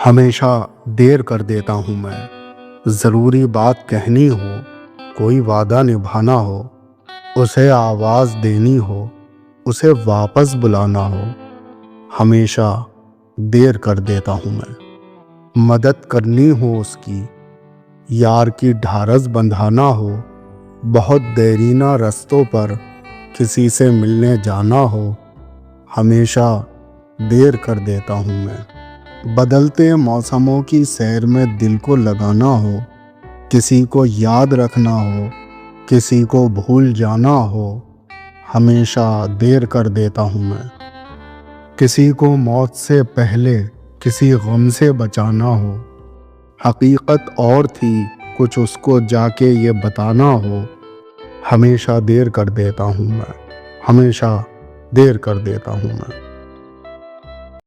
हमेशा देर कर देता हूँ मैं। ज़रूरी बात कहनी हो, कोई वादा निभाना हो, उसे आवाज़ देनी हो, उसे वापस बुलाना हो, हमेशा देर कर देता हूँ मैं। मदद करनी हो उसकी, यार की ढारस बंधाना हो, बहुत देरीना रास्तों पर किसी से मिलने जाना हो, हमेशा देर कर देता हूँ मैं। बदलते मौसमों की सैर में दिल को लगाना हो, किसी को याद रखना हो, किसी को भूल जाना हो, हमेशा देर कर देता हूँ मैं। किसी को मौत से पहले किसी गम से बचाना हो, हकीकत और थी कुछ उसको जाके ये बताना हो, हमेशा देर कर देता हूँ मैं। हमेशा देर कर देता हूँ मैं।